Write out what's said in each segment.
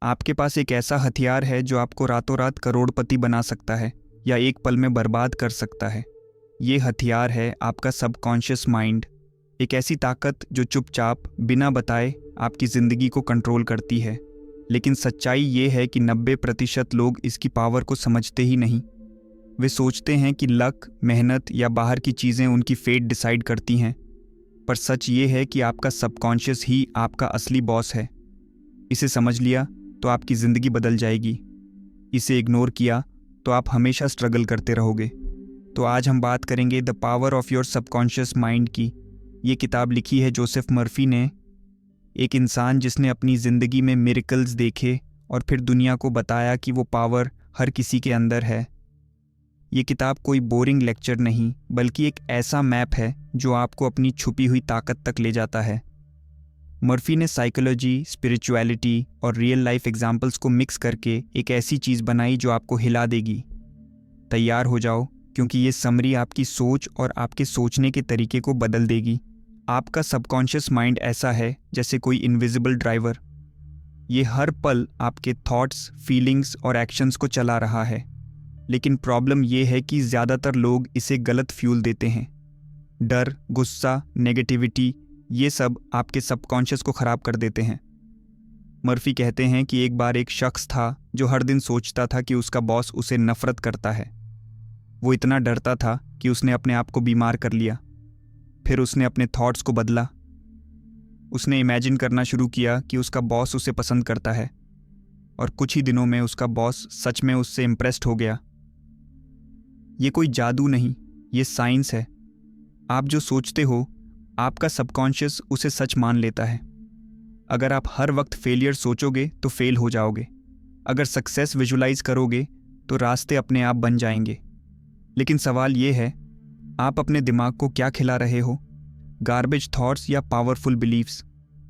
आपके पास एक ऐसा हथियार है जो आपको रातों रात करोड़पति बना सकता है या एक पल में बर्बाद कर सकता है। ये हथियार है आपका सबकॉन्शियस माइंड, एक ऐसी ताकत जो चुपचाप बिना बताए आपकी ज़िंदगी को कंट्रोल करती है। लेकिन सच्चाई ये है कि 90% लोग इसकी पावर को समझते ही नहीं। वे सोचते हैं कि लक, मेहनत या बाहर की चीज़ें उनकी फेट डिसाइड करती हैं, पर सच ये है कि आपका सबकॉन्शियस ही आपका असली बॉस है। इसे समझ लिया तो आपकी ज़िंदगी बदल जाएगी। इसे इग्नोर किया तो आप हमेशा स्ट्रगल करते रहोगे। तो आज हम बात करेंगे the power of your subconscious mind की। ये किताब लिखी है जोसेफ मर्फी ने, एक इंसान जिसने अपनी ज़िंदगी में मिरेकल्स देखे और फिर दुनिया को बताया कि वो पावर हर किसी के अंदर है। ये किताब कोई बोरिंग लेक्चर नहीं, बल्कि एक ऐसा मैप है जो आपको अपनी छुपी हुई ताकत तक ले जाता है। मर्फी ने साइकोलॉजी, स्पिरिचुअलिटी और रियल लाइफ एग्जाम्पल्स को मिक्स करके एक ऐसी चीज़ बनाई जो आपको हिला देगी। तैयार हो जाओ, क्योंकि ये समरी आपकी सोच और आपके सोचने के तरीके को बदल देगी। आपका सबकॉन्शियस माइंड ऐसा है जैसे कोई इनविजिबल ड्राइवर। ये हर पल आपके थॉट्स, फीलिंग्स और एक्शंस को चला रहा है। लेकिन प्रॉब्लम ये है कि ज़्यादातर लोग इसे गलत फ्यूल देते हैं। डर, गुस्सा, नेगेटिविटी, ये सब आपके सबकॉन्शियस को ख़राब कर देते हैं। मर्फी कहते हैं कि एक बार एक शख्स था जो हर दिन सोचता था कि उसका बॉस उसे नफ़रत करता है। वो इतना डरता था कि उसने अपने आप को बीमार कर लिया। फिर उसने अपने थॉट्स को बदला। उसने इमेजिन करना शुरू किया कि उसका बॉस उसे पसंद करता है, और कुछ ही दिनों में उसका बॉस सच में उससे इम्प्रेस्ड हो गया। ये कोई जादू नहीं, ये साइंस है। आप जो सोचते हो, आपका सबकॉन्शियस उसे सच मान लेता है। अगर आप हर वक्त फेलियर सोचोगे तो फेल हो जाओगे। अगर सक्सेस विजुलाइज करोगे तो रास्ते अपने आप बन जाएंगे। लेकिन सवाल ये है, आप अपने दिमाग को क्या खिला रहे हो? गार्बेज थॉट्स या पावरफुल बिलीव्स?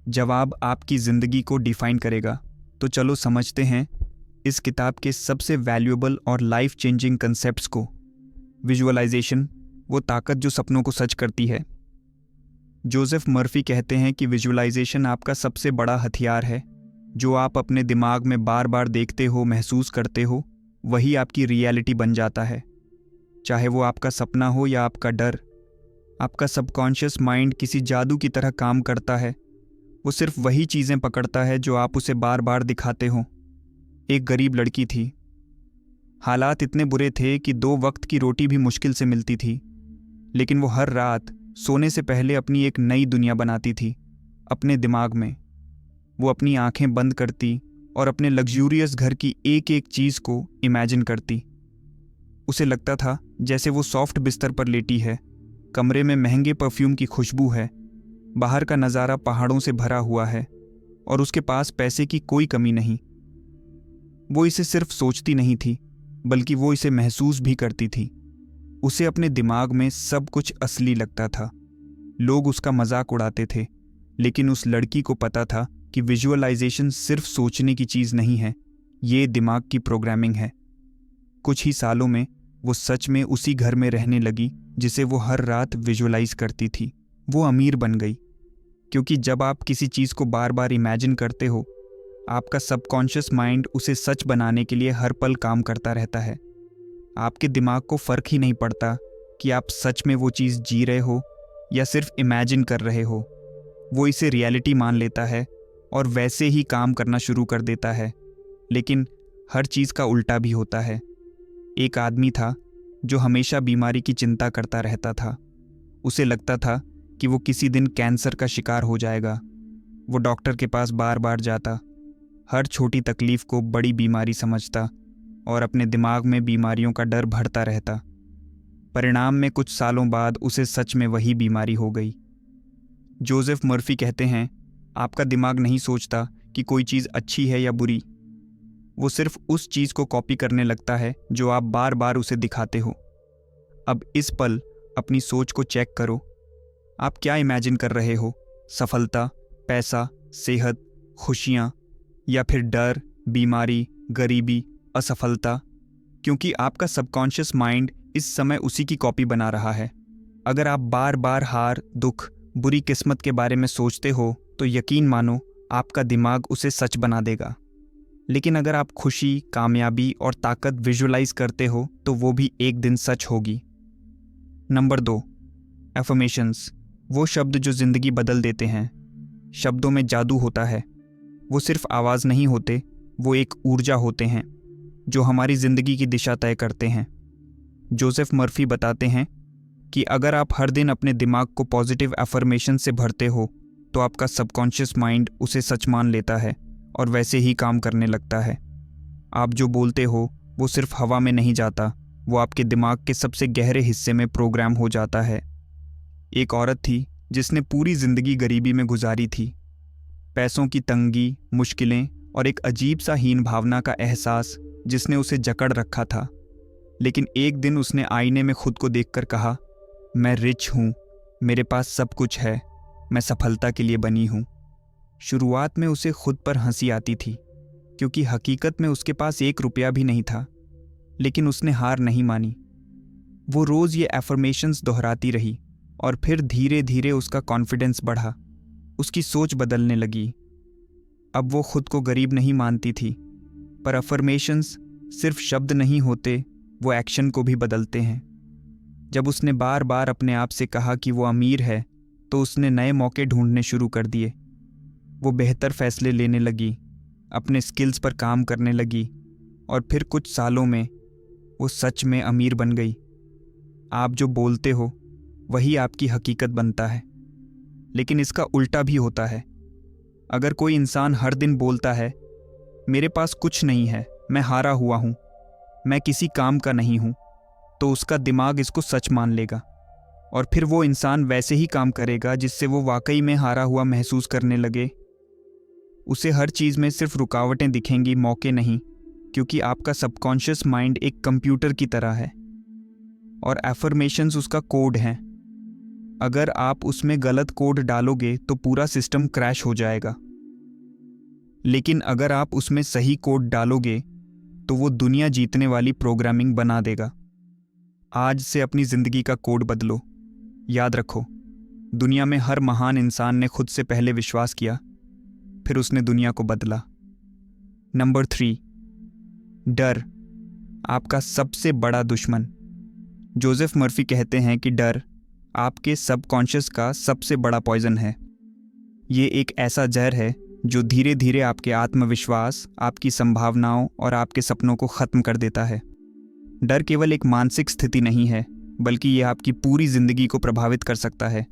जवाब आपकी ज़िंदगी को डिफाइन करेगा। तो चलो समझते हैं इस किताब के सबसे वैल्यूएबल और लाइफ चेंजिंग कंसेप्ट्स को। विजुअलाइजेशन, वो ताकत जो सपनों को सच करती है। जोसेफ मर्फी कहते हैं कि विजुअलाइजेशन आपका सबसे बड़ा हथियार है। जो आप अपने दिमाग में बार बार देखते हो, महसूस करते हो, वही आपकी रियलिटी बन जाता है। चाहे वो आपका सपना हो या आपका डर, आपका सबकॉन्शियस माइंड किसी जादू की तरह काम करता है। वो सिर्फ वही चीज़ें पकड़ता है जो आप उसे बार बार दिखाते हो। एक गरीब लड़की थी। हालात इतने बुरे थे कि 2 वक्त की रोटी भी मुश्किल से मिलती थी, लेकिन वो हर रात सोने से पहले अपनी एक नई दुनिया बनाती थी अपने दिमाग में। वो अपनी आंखें बंद करती और अपने लग्जूरियस घर की एक एक चीज़ को इमेजिन करती। उसे लगता था जैसे वो सॉफ्ट बिस्तर पर लेटी है, कमरे में महंगे परफ्यूम की खुशबू है, बाहर का नज़ारा पहाड़ों से भरा हुआ है और उसके पास पैसे की कोई कमी नहीं। वो इसे सिर्फ सोचती नहीं थी, बल्कि वो इसे महसूस भी करती थी। उसे अपने दिमाग में सब कुछ असली लगता था। लोग उसका मजाक उड़ाते थे, लेकिन उस लड़की को पता था कि विजुअलाइजेशन सिर्फ सोचने की चीज़ नहीं है, ये दिमाग की प्रोग्रामिंग है। कुछ ही सालों में वो सच में उसी घर में रहने लगी जिसे वो हर रात विजुअलाइज करती थी। वो अमीर बन गई, क्योंकि जब आप किसी चीज़ को बार बार इमेजिन करते हो, आपका सबकॉन्शियस माइंड उसे सच बनाने के लिए हर पल काम करता रहता है। आपके दिमाग को फ़र्क ही नहीं पड़ता कि आप सच में वो चीज़ जी रहे हो या सिर्फ इमेजिन कर रहे हो। वो इसे रियलिटी मान लेता है और वैसे ही काम करना शुरू कर देता है। लेकिन हर चीज़ का उल्टा भी होता है। एक आदमी था जो हमेशा बीमारी की चिंता करता रहता था। उसे लगता था कि वो किसी दिन कैंसर का शिकार हो जाएगा। वो डॉक्टर के पास बार बार जाता, हर छोटी तकलीफ़ को बड़ी बीमारी समझता और अपने दिमाग में बीमारियों का डर भरता रहता। परिणाम में कुछ सालों बाद उसे सच में वही बीमारी हो गई। जोसेफ मर्फी कहते हैं, आपका दिमाग नहीं सोचता कि कोई चीज़ अच्छी है या बुरी। वो सिर्फ उस चीज़ को कॉपी करने लगता है जो आप बार बार उसे दिखाते हो। अब इस पल अपनी सोच को चेक करो। आप क्या इमेजिन कर रहे हो? सफलता, पैसा, सेहत, खुशियाँ, या फिर डर, बीमारी, गरीबी, असफलता? क्योंकि आपका सबकॉन्शियस माइंड इस समय उसी की कॉपी बना रहा है। अगर आप बार बार हार, दुख, बुरी किस्मत के बारे में सोचते हो, तो यकीन मानो आपका दिमाग उसे सच बना देगा। लेकिन अगर आप खुशी, कामयाबी और ताकत विजुअलाइज करते हो तो वो भी एक दिन सच होगी। नंबर 2, एफर्मेशंस, वो शब्द जो ज़िंदगी बदल देते हैं। शब्दों में जादू होता है। वो सिर्फ आवाज़ नहीं होते, वो एक ऊर्जा होते हैं जो हमारी ज़िंदगी की दिशा तय करते हैं। जोसेफ मर्फी बताते हैं कि अगर आप हर दिन अपने दिमाग को पॉजिटिव एफर्मेशन से भरते हो तो आपका सबकॉन्शियस माइंड उसे सच मान लेता है और वैसे ही काम करने लगता है। आप जो बोलते हो वो सिर्फ हवा में नहीं जाता, वो आपके दिमाग के सबसे गहरे हिस्से में प्रोग्राम हो जाता है। एक औरत थी जिसने पूरी ज़िंदगी गरीबी में गुजारी थी। पैसों की तंगी, मुश्किलें और एक अजीब सा हीन भावना का एहसास जिसने उसे जकड़ रखा था। लेकिन एक दिन उसने आईने में खुद को देखकर कहा, मैं रिच हूँ, मेरे पास सब कुछ है, मैं सफलता के लिए बनी हूँ। शुरुआत में उसे खुद पर हंसी आती थी क्योंकि हकीकत में उसके पास 1 रुपया भी नहीं था। लेकिन उसने हार नहीं मानी। वो रोज़ ये एफर्मेशंस दोहराती रही और फिर धीरे धीरे उसका कॉन्फिडेंस बढ़ा। उसकी सोच बदलने लगी। अब वो खुद को गरीब नहीं मानती थी। पर अफर्मेशंस सिर्फ शब्द नहीं होते, वो एक्शन को भी बदलते हैं। जब उसने बार बार अपने आप से कहा कि वो अमीर है तो उसने नए मौके ढूंढने शुरू कर दिए। वो बेहतर फैसले लेने लगी, अपने स्किल्स पर काम करने लगी और फिर कुछ सालों में वो सच में अमीर बन गई। आप जो बोलते हो वही आपकी हकीकत बनता है। लेकिन इसका उल्टा भी होता है। अगर कोई इंसान हर दिन बोलता है, मेरे पास कुछ नहीं है, मैं हारा हुआ हूँ, मैं किसी काम का नहीं हूँ, तो उसका दिमाग इसको सच मान लेगा और फिर वो इंसान वैसे ही काम करेगा जिससे वो वाकई में हारा हुआ महसूस करने लगे। उसे हर चीज़ में सिर्फ रुकावटें दिखेंगी, मौके नहीं, क्योंकि आपका सबकॉन्शियस माइंड एक कंप्यूटर की तरह है और एफर्मेशंस उसका कोड हैं। अगर आप उसमें गलत कोड डालोगे तो पूरा सिस्टम क्रैश हो जाएगा। लेकिन अगर आप उसमें सही कोड डालोगे तो वो दुनिया जीतने वाली प्रोग्रामिंग बना देगा। आज से अपनी ज़िंदगी का कोड बदलो। याद रखो, दुनिया में हर महान इंसान ने खुद से पहले विश्वास किया, फिर उसने दुनिया को बदला। नंबर 3, डर, आपका सबसे बड़ा दुश्मन। जोसेफ मर्फी कहते हैं कि डर आपके सबकॉन्शियस का सबसे बड़ा पॉइजन है। ये एक ऐसा जहर है जो धीरे धीरे आपके आत्मविश्वास, आपकी संभावनाओं और आपके सपनों को ख़त्म कर देता है। डर केवल एक मानसिक स्थिति नहीं है, बल्कि ये आपकी पूरी ज़िंदगी को प्रभावित कर सकता है।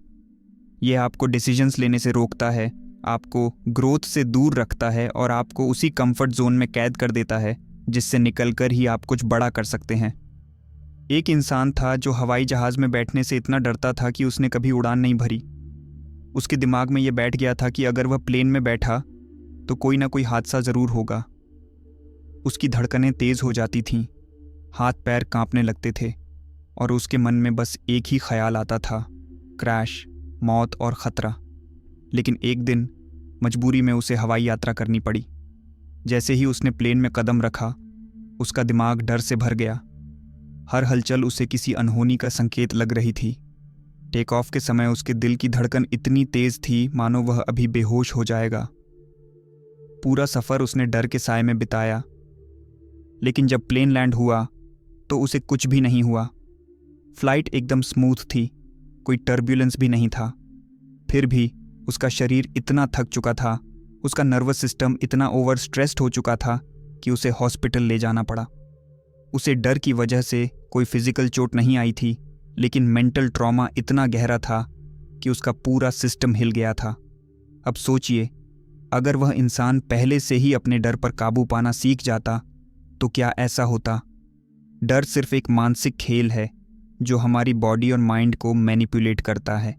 ये आपको डिसीजंस लेने से रोकता है, आपको ग्रोथ से दूर रखता है और आपको उसी कंफर्ट जोन में कैद कर देता है जिससे निकलकर ही आप कुछ बड़ा कर सकते हैं। एक इंसान था जो हवाई जहाज़ में बैठने से इतना डरता था कि उसने कभी उड़ान नहीं भरी। उसके दिमाग में यह बैठ गया था कि अगर वह प्लेन में बैठा तो कोई ना कोई हादसा ज़रूर होगा। उसकी धड़कनें तेज़ हो जाती थीं, हाथ पैर कांपने लगते थे और उसके मन में बस एक ही ख्याल आता था, क्रैश, मौत और ख़तरा। लेकिन एक दिन मजबूरी में उसे हवाई यात्रा करनी पड़ी। जैसे ही उसने प्लेन में कदम रखा, उसका दिमाग डर से भर गया। हर हलचल उसे किसी अनहोनी का संकेत लग रही थी। टेक ऑफ के समय उसके दिल की धड़कन इतनी तेज़ थी मानो वह अभी बेहोश हो जाएगा। पूरा सफ़र उसने डर के साए में बिताया। लेकिन जब प्लेन लैंड हुआ तो उसे कुछ भी नहीं हुआ। फ्लाइट एकदम स्मूथ थी, कोई टर्ब्यूलेंस भी नहीं था। फिर भी उसका शरीर इतना थक चुका था, उसका नर्वस सिस्टम इतना ओवर स्ट्रेस्ड हो चुका था कि उसे हॉस्पिटल ले जाना पड़ा। उसे डर की वजह से कोई फिजिकल चोट नहीं आई थी, लेकिन मेंटल ट्रॉमा इतना गहरा था कि उसका पूरा सिस्टम हिल गया था। अब सोचिए, अगर वह इंसान पहले से ही अपने डर पर काबू पाना सीख जाता तो क्या ऐसा होता। डर सिर्फ एक मानसिक खेल है जो हमारी बॉडी और माइंड को मैनिपुलेट करता है।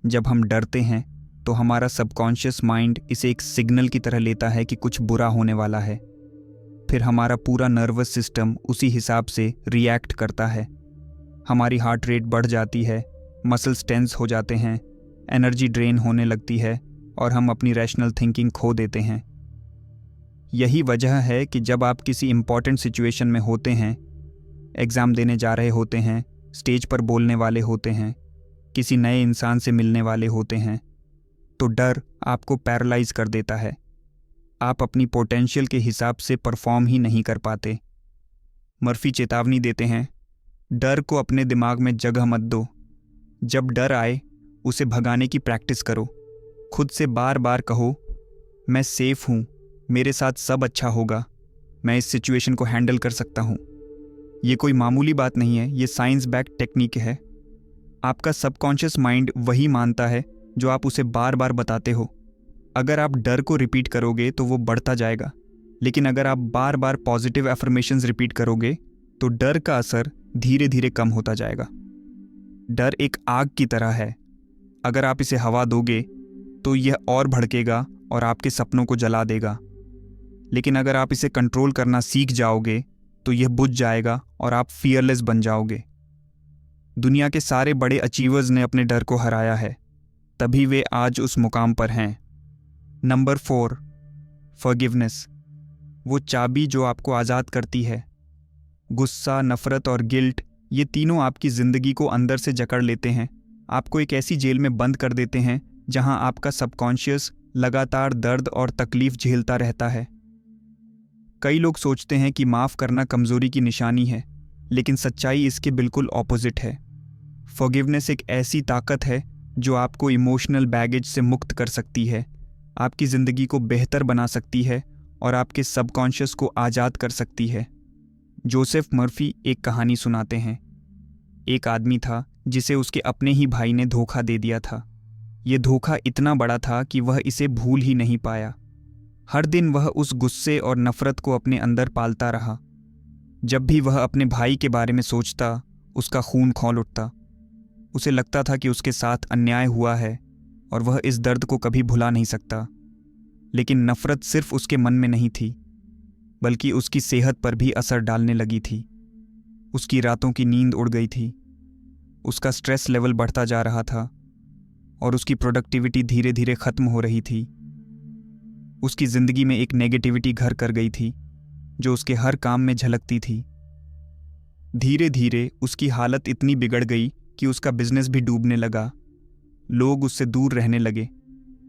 जब हम डरते हैं तो हमारा सबकॉन्शियस माइंड इसे एक सिग्नल की तरह लेता है कि कुछ बुरा होने वाला है। फिर हमारा पूरा नर्वस सिस्टम उसी हिसाब से रिएक्ट करता है। हमारी हार्ट रेट बढ़ जाती है, मसल्स टेंस हो जाते हैं, एनर्जी ड्रेन होने लगती है और हम अपनी रैशनल थिंकिंग खो देते हैं। यही वजह है कि जब आप किसी इम्पॉर्टेंट सिचुएशन में होते हैं, एग्ज़ाम देने जा रहे होते हैं, स्टेज पर बोलने वाले होते हैं, किसी नए इंसान से मिलने वाले होते हैं, तो डर आपको पैरालाइज कर देता है। आप अपनी पोटेंशियल के हिसाब से परफॉर्म ही नहीं कर पाते। मर्फी चेतावनी देते हैं, डर को अपने दिमाग में जगह मत दो। जब डर आए उसे भगाने की प्रैक्टिस करो। खुद से बार बार कहो, मैं सेफ हूँ, मेरे साथ सब अच्छा होगा, मैं इस सिचुएशन को हैंडल कर सकता हूँ। ये कोई मामूली बात नहीं है, ये साइंस बैक्ड टेक्निक है। आपका सबकॉन्शियस माइंड वही मानता है जो आप उसे बार बार बताते हो। अगर आप डर को रिपीट करोगे तो वो बढ़ता जाएगा, लेकिन अगर आप बार बार पॉजिटिव एफर्मेशंस रिपीट करोगे तो डर का असर धीरे धीरे कम होता जाएगा। डर एक आग की तरह है, अगर आप इसे हवा दोगे तो यह और भड़केगा और आपके सपनों को जला देगा। लेकिन अगर आप इसे कंट्रोल करना सीख जाओगे तो यह बुझ जाएगा और आप फियरलेस बन जाओगे। दुनिया के सारे बड़े अचीवर्स ने अपने डर को हराया है, तभी वे आज उस मुकाम पर हैं। नंबर 4, फॉरगिवनेस, वो चाबी जो आपको आज़ाद करती है। गुस्सा, नफ़रत और गिल्ट, ये तीनों आपकी ज़िंदगी को अंदर से जकड़ लेते हैं, आपको एक ऐसी जेल में बंद कर देते हैं जहां आपका सबकॉन्शियस लगातार दर्द और तकलीफ़ झेलता रहता है। कई लोग सोचते हैं कि माफ़ करना कमज़ोरी की निशानी है, लेकिन सच्चाई इसके बिल्कुल ऑपोजिट है। फॉरगिवनेस एक ऐसी ताकत है जो आपको इमोशनल बैगेज से मुक्त कर सकती है, आपकी ज़िंदगी को बेहतर बना सकती है और आपके सबकॉन्शियस को आज़ाद कर सकती है। जोसेफ मर्फी एक कहानी सुनाते हैं। एक आदमी था जिसे उसके अपने ही भाई ने धोखा दे दिया था। ये धोखा इतना बड़ा था कि वह इसे भूल ही नहीं पाया। हर दिन वह उस गुस्से और नफ़रत को अपने अंदर पालता रहा। जब भी वह अपने भाई के बारे में सोचता, उसका खून खौल उठता। उसे लगता था कि उसके साथ अन्याय हुआ है और वह इस दर्द को कभी भुला नहीं सकता। लेकिन नफ़रत सिर्फ उसके मन में नहीं थी, बल्कि उसकी सेहत पर भी असर डालने लगी थी। उसकी रातों की नींद उड़ गई थी, उसका स्ट्रेस लेवल बढ़ता जा रहा था और उसकी प्रोडक्टिविटी धीरे धीरे ख़त्म हो रही थी। उसकी ज़िंदगी में एक नेगेटिविटी घर कर गई थी जो उसके हर काम में झलकती थी। धीरे धीरे उसकी हालत इतनी बिगड़ गई कि उसका बिजनेस भी डूबने लगा। लोग उससे दूर रहने लगे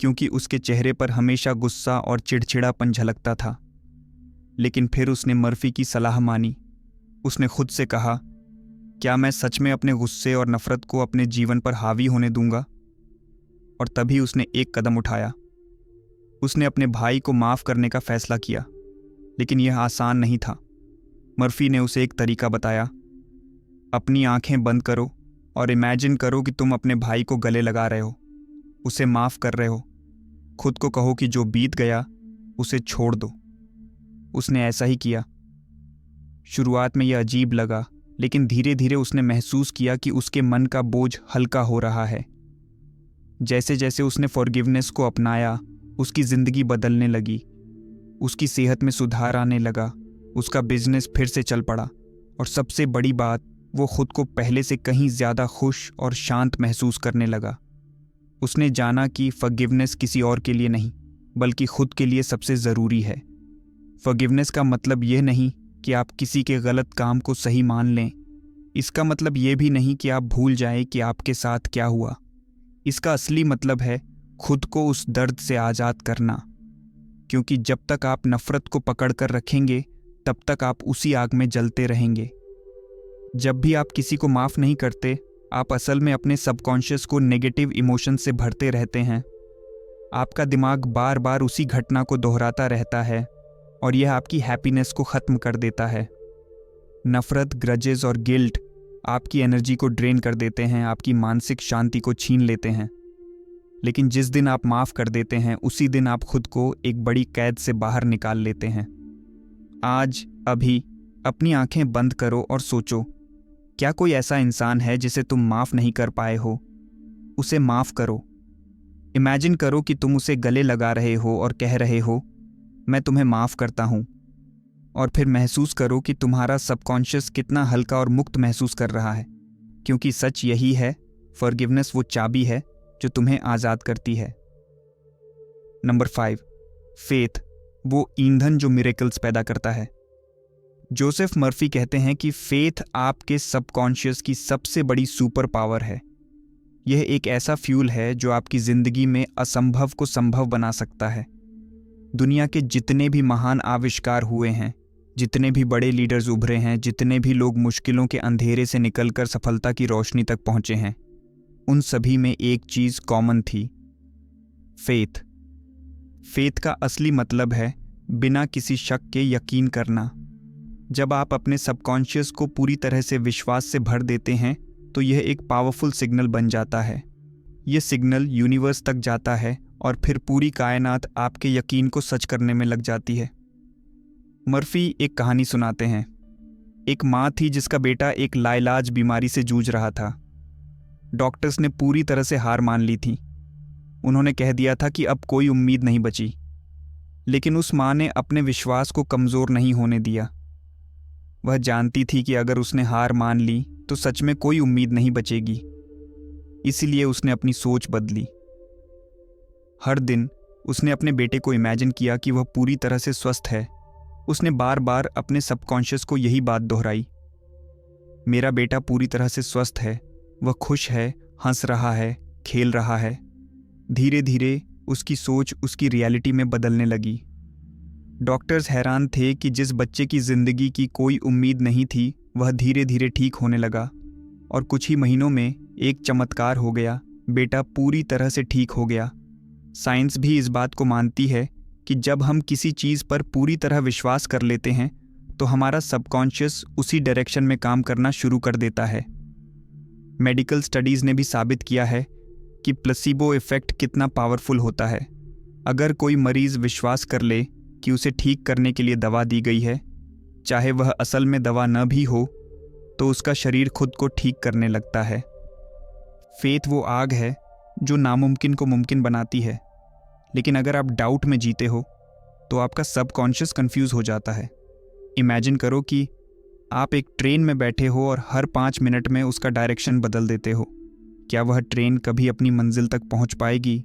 क्योंकि उसके चेहरे पर हमेशा गुस्सा और चिड़चिड़ापन झलकता था। लेकिन फिर उसने मर्फी की सलाह मानी। उसने खुद से कहा, क्या मैं सच में अपने गुस्से और नफ़रत को अपने जीवन पर हावी होने दूंगा? और तभी उसने एक कदम उठाया। उसने अपने भाई को माफ़ करने का फ़ैसला किया, लेकिन यह आसान नहीं था। मर्फी ने उसे एक तरीका बताया। अपनी आंखें बंद करो और इमेजिन करो कि तुम अपने भाई को गले लगा रहे हो, उसे माफ़ कर रहे हो। खुद को कहो कि जो बीत गया उसे छोड़ दो। उसने ऐसा ही किया। शुरुआत में यह अजीब लगा, लेकिन धीरे धीरे उसने महसूस किया कि उसके मन का बोझ हल्का हो रहा है। जैसे जैसे उसने फॉरगिवनेस को अपनाया, उसकी ज़िंदगी बदलने लगी। उसकी सेहत में सुधार आने लगा, उसका बिजनेस फिर से चल पड़ा और सबसे बड़ी बात, वो खुद को पहले से कहीं ज़्यादा खुश और शांत महसूस करने लगा। उसने जाना कि फॉरगिवनेस किसी और के लिए नहीं, बल्कि खुद के लिए सबसे ज़रूरी है। फॉरगिवनेस का मतलब यह नहीं कि आप किसी के गलत काम को सही मान लें। इसका मतलब ये भी नहीं कि आप भूल जाएं कि आपके साथ क्या हुआ। इसका असली मतलब है खुद को उस दर्द से आज़ाद करना, क्योंकि जब तक आप नफ़रत को पकड़ कर रखेंगे तब तक आप उसी आग में जलते रहेंगे। जब भी आप किसी को माफ़ नहीं करते, आप असल में अपने सबकॉन्शियस को नेगेटिव इमोशन से भरते रहते हैं। आपका दिमाग बार बार उसी घटना को दोहराता रहता है और यह आपकी हैप्पीनेस को ख़त्म कर देता है। नफ़रत, ग्रजेस और गिल्ट आपकी एनर्जी को ड्रेन कर देते हैं, आपकी मानसिक शांति को छीन लेते हैं। लेकिन जिस दिन आप माफ़ कर देते हैं, उसी दिन आप खुद को एक बड़ी कैद से बाहर निकाल लेते हैं। आज, अभी, अपनी आंखें बंद करो और सोचो, क्या कोई ऐसा इंसान है जिसे तुम माफ़ नहीं कर पाए हो? उसे माफ़ करो। इमेजिन करो कि तुम उसे गले लगा रहे हो और कह रहे हो, मैं तुम्हें माफ़ करता हूँ। और फिर महसूस करो कि तुम्हारा सबकॉन्शियस कितना हल्का और मुक्त महसूस कर रहा है, क्योंकि सच यही है, फॉरगिवनेस वो चाबी है जो तुम्हें आज़ाद करती है। नंबर 5, फेथ, वो ईंधन जो मिरेकल्स पैदा करता है। जोसेफ मर्फी कहते हैं कि फेथ आपके सबकॉन्शियस की सबसे बड़ी सुपर पावर है। यह एक ऐसा फ्यूल है जो आपकी ज़िंदगी में असंभव को संभव बना सकता है। दुनिया के जितने भी महान आविष्कार हुए हैं, जितने भी बड़े लीडर्स उभरे हैं, जितने भी लोग मुश्किलों के अंधेरे से निकलकर सफलता की रोशनी तक पहुंचे हैं, उन सभी में एक चीज़ कॉमन थी, फेथ। फेथ का असली मतलब है बिना किसी शक के यकीन करना। जब आप अपने सबकॉन्शियस को पूरी तरह से विश्वास से भर देते हैं तो यह एक पावरफुल सिग्नल बन जाता है। यह सिग्नल यूनिवर्स तक जाता है और फिर पूरी कायनात आपके यकीन को सच करने में लग जाती है। मर्फी एक कहानी सुनाते हैं। एक माँ थी जिसका बेटा एक लाइलाज बीमारी से जूझ रहा था। डॉक्टर्स ने पूरी तरह से हार मान ली थी। उन्होंने कह दिया था कि अब कोई उम्मीद नहीं बची। लेकिन उस माँ ने अपने विश्वास को कमज़ोर नहीं होने दिया। वह जानती थी कि अगर उसने हार मान ली तो सच में कोई उम्मीद नहीं बचेगी। इसीलिए उसने अपनी सोच बदली। हर दिन उसने अपने बेटे को इमेजिन किया कि वह पूरी तरह से स्वस्थ है। उसने बार बार अपने सबकॉन्शियस को यही बात दोहराई, मेरा बेटा पूरी तरह से स्वस्थ है, वह खुश है, हंस रहा है, खेल रहा है। धीरे धीरे उसकी सोच उसकी रियलिटी में बदलने लगी। डॉक्टर्स हैरान थे कि जिस बच्चे की ज़िंदगी की कोई उम्मीद नहीं थी वह धीरे धीरे ठीक होने लगा और कुछ ही महीनों में एक चमत्कार हो गया। बेटा पूरी तरह से ठीक हो गया। साइंस भी इस बात को मानती है कि जब हम किसी चीज़ पर पूरी तरह विश्वास कर लेते हैं तो हमारा सबकॉन्शियस उसी डायरेक्शन में काम करना शुरू कर देता है। मेडिकल स्टडीज़ ने भी साबित किया है कि प्लेसिबो इफ़ेक्ट कितना पावरफुल होता है। अगर कोई मरीज़ विश्वास कर ले कि उसे ठीक करने के लिए दवा दी गई है, चाहे वह असल में दवा न भी हो, तो उसका शरीर खुद को ठीक करने लगता है। फेथ वो आग है जो नामुमकिन को मुमकिन बनाती है। लेकिन अगर आप डाउट में जीते हो तो आपका सबकॉन्शियस कंफ्यूज हो जाता है। इमेजिन करो कि आप एक ट्रेन में बैठे हो और हर 5 मिनट में उसका डायरेक्शन बदल देते हो। क्या वह ट्रेन कभी अपनी मंजिल तक पहुंच पाएगी?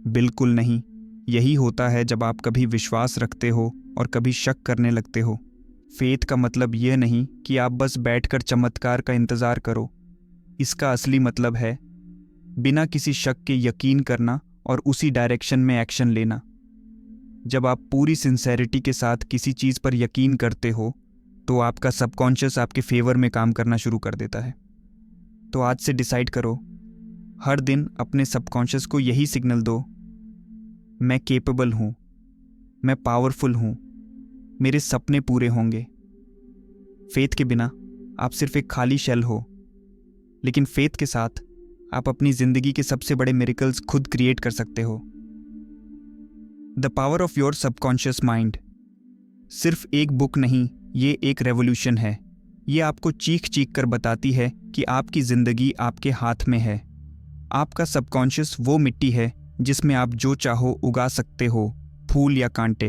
बिल्कुल नहीं। यही होता है जब आप कभी विश्वास रखते हो और कभी शक करने लगते हो। फेथ का मतलब यह नहीं कि आप बस बैठकर चमत्कार का इंतज़ार करो। इसका असली मतलब है बिना किसी शक के यकीन करना और उसी डायरेक्शन में एक्शन लेना। जब आप पूरी सिंसेरिटी के साथ किसी चीज़ पर यकीन करते हो तो आपका सबकॉन्शियस आपके फेवर में काम करना शुरू कर देता है। तो आज से डिसाइड करो, हर दिन अपने सबकॉन्शियस को यही सिग्नल दो, मैं केपेबल हूँ, मैं पावरफुल हूँ, मेरे सपने पूरे होंगे। फेथ के बिना आप सिर्फ एक खाली शेल हो, लेकिन फेथ के साथ आप अपनी ज़िंदगी के सबसे बड़े मिरेकल्स खुद क्रिएट कर सकते हो। The power of your subconscious mind सिर्फ एक बुक नहीं, ये एक रेवोल्यूशन है। ये आपको चीख चीख कर बताती है कि आपकी ज़िंदगी आपके हाथ में है। आपका सबकॉन्शियस वो मिट्टी है जिसमें आप जो चाहो उगा सकते हो, फूल या कांटे।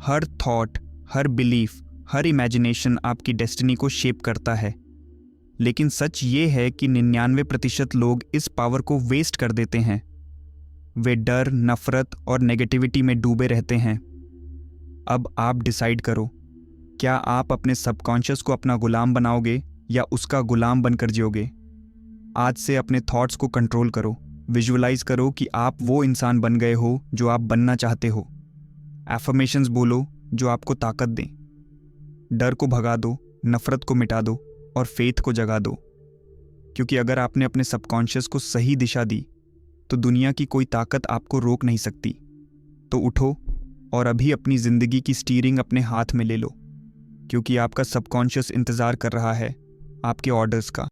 हर थॉट, हर बिलीफ, हर इमेजिनेशन आपकी डेस्टिनी को शेप करता है। लेकिन सच ये है कि 99% लोग इस पावर को वेस्ट कर देते हैं। वे डर, नफरत और नेगेटिविटी में डूबे रहते हैं। अब आप डिसाइड करो, क्या आप अपने सबकॉन्शियस को अपना गुलाम बनाओगे या उसका गुलाम बनकर जियोगे? आज से अपने थॉट्स को कंट्रोल करो। विजुअलाइज करो कि आप वो इंसान बन गए हो जो आप बनना चाहते हो। एफर्मेशंस बोलो जो आपको ताकत दें। डर को भगा दो, नफरत को मिटा दो और फेथ को जगा दो। क्योंकि अगर आपने अपने सबकॉन्शियस को सही दिशा दी तो दुनिया की कोई ताकत आपको रोक नहीं सकती। तो उठो और अभी अपनी ज़िंदगी की स्टीयरिंग अपने हाथ में ले लो, क्योंकि आपका सबकॉन्शियस इंतज़ार कर रहा है आपके ऑर्डर्स का।